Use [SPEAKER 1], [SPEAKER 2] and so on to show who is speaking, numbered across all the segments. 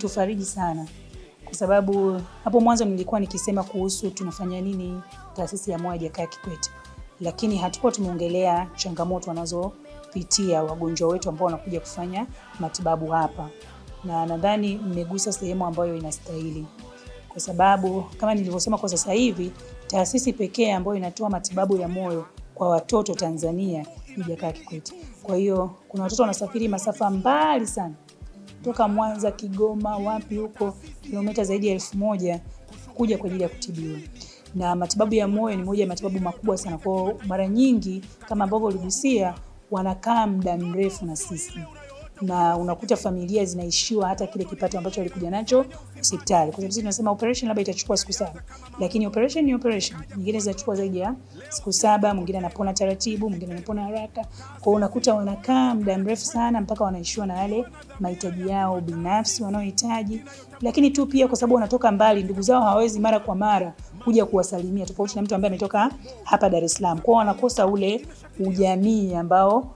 [SPEAKER 1] imetufariji sana. Kwa sababu hapo mwanzo nilikuwa nikisema kuhusu tunafanya nini taasisi ya Moyo Jakaya Kikwete. Lakini hatukuwa tumeongelea changamoto wanazopitia wagonjwa wetu ambao wanakuja kufanya matibabu hapa. Na nadhani mmegusa sehemu ambayo inastahili. Kwa sababu kama nilivyosema, kwa sasa hivi taasisi pekee ambayo inatoa matibabu ya moyo kwa watoto Tanzania ni Jakaya Kikwete. Kwa hiyo kuna watoto wanasafiri masafa mbali sana, kutoka Mwanza, Kigoma, wapi huko, kilomita zaidi ya 1000 kuja kwa ajili ya kutibiwa. Na matibabu ya moyo ni moja ya matibabu makubwa sana. Kwa mara nyingi kama ambavyo uligusia, wanakaa muda mrefu na sisi. Na unakuta familia zinaishiwa hata kile kipato ambacho walikuja nacho hospitali. Kwa sababu sisi tunasema operation labda itachukua siku 7. Lakini operation ni operation. Nyingine zinachukua zaidi ya siku 7, mwingine anapona taratibu, mwingine anapona haraka. Kwa hiyo unakuta wanakaa muda mrefu sana mpaka wanaishiwa na yale mahitaji yao binafsi wanaohitaji. Lakini tu pia kwa sababu wanatoka mbali, ndugu zao hawawezi mara kwa mara kuja kuwasalimia, tofauti na mtu ambaye ametoka hapa Dar es Salaam. Kwa hiyo wanakosa ule ujamii ambao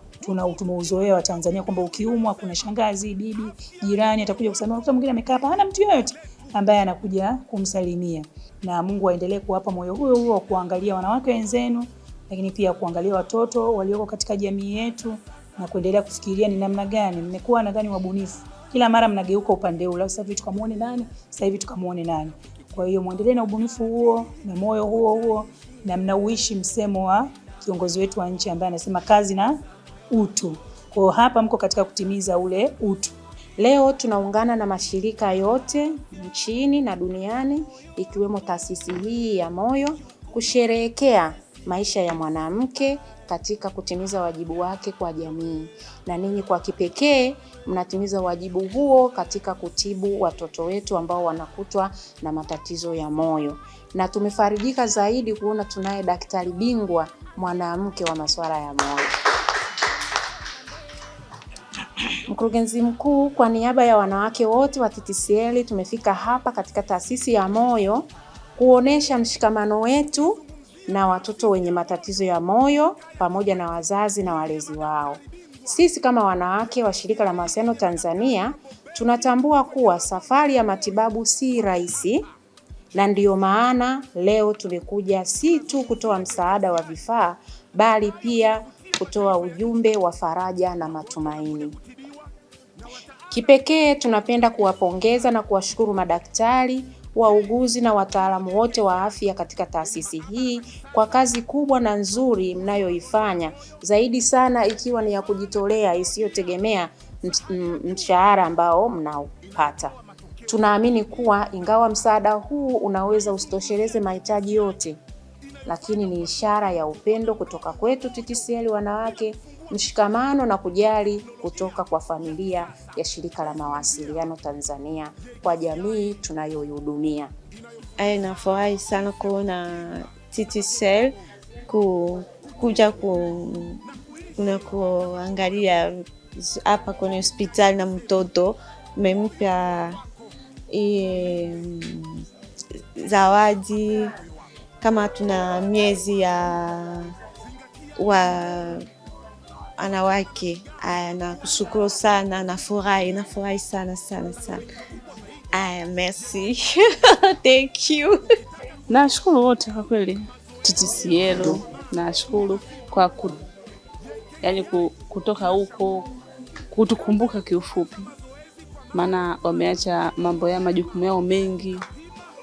[SPEAKER 1] tumeuzoea wa Tanzania, kwamba ukiumwa kuna shangazi, bibi, jirani atakuja kusalimia. Mtu mwingine amekaa hapa hana mtu yoyote ambaye anakuja kumsalimia. Na Mungu aendelee kuwapa moyo huo wa kuangalia wanawake wenzenu, lakini pia kuangalia watoto walioko katika jamii yetu, na kuendelea kufikiria ni namna gani mmekuwa nadhani wabunifu. Kila mara mnageuka upande ule, sasa hivi tukamuone nani, sasa hivi tukamuone nani. Kwa hiyo muendelee na ubunifu huo na moyo huo, na mnauishi msemo wa kiongozi wetu wa nchi ambaye anasema kazi na utu. Kwa hapa mko katika kutimiza ule utu.
[SPEAKER 2] Leo tunaungana na mashirika yote nchini na duniani, ikiwemo taasisi hii ya Moyo, kusherehekea maisha ya mwanamke katika kutimiza wajibu wake kwa jamii. Na ninyi kwa kipekee mnatimiza wajibu huo katika kutibu watoto wetu ambao wanakutwa na matatizo ya moyo. Na tumefarijika zaidi kuona tunaye daktari bingwa mwanamke wa masuala ya moyo. Mkurugenzi mkuu, kwa niaba ya wanawake wote wa TTCL tumefika hapa katika taasisi ya Moyo kuonesha mshikamano wetu na watoto wenye matatizo ya moyo pamoja na wazazi na walezi wao. Sisi kama wanawake wa Shirika la Mawasiliano Tanzania tunatambua kuwa safari ya matibabu si rahisi, na ndiyo maana leo tumekuja si tu kutoa msaada wa vifaa, bali pia kutoa ujumbe wa faraja na matumaini. Kipekee tunapenda kuwapongeza na kuwashukuru madaktari, wauguzi na wataalamu wote wa afya katika taasisi hii kwa kazi kubwa na nzuri mnayoifanya, zaidi sana ikiwa ni ya kujitolea isiyotegemea mshahara ambao mnaupata. Tunaamini kuwa ingawa msaada huu unaweza usitosheleze mahitaji yote, lakini ni ishara ya upendo kutoka kwetu TTCL wanawake, mshikamano na kujali kutoka kwa familia ya Shirika la Mawasiliano Tanzania kwa jamii tunayoihudumia.
[SPEAKER 3] Nafurahi sana kuona TTCL kuja kuangalia hapa kwenye hospitali na mtoto. Mmempa zawadi kama tuna miezi ya wanawake. Nakushukuru sana, nafurahi sana. Merci. Thank you.
[SPEAKER 4] Nashukuru wote kwa kweli TTCL, nashukuru kwa kutoka huko kutukumbuka kiufupi. Maana wameacha mambo ya majukumu yao mengi,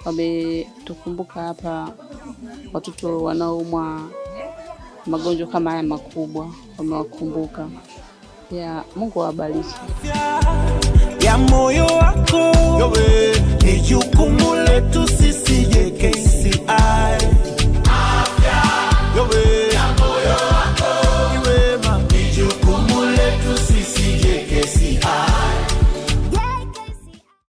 [SPEAKER 4] wametukumbuka hapa watoto wanaoumwa magonjwa kama haya makubwa, wamewakumbuka. Ya Mungu awabariki.
[SPEAKER 5] Ya moyo wako ni jukumu letu sisi JKCI.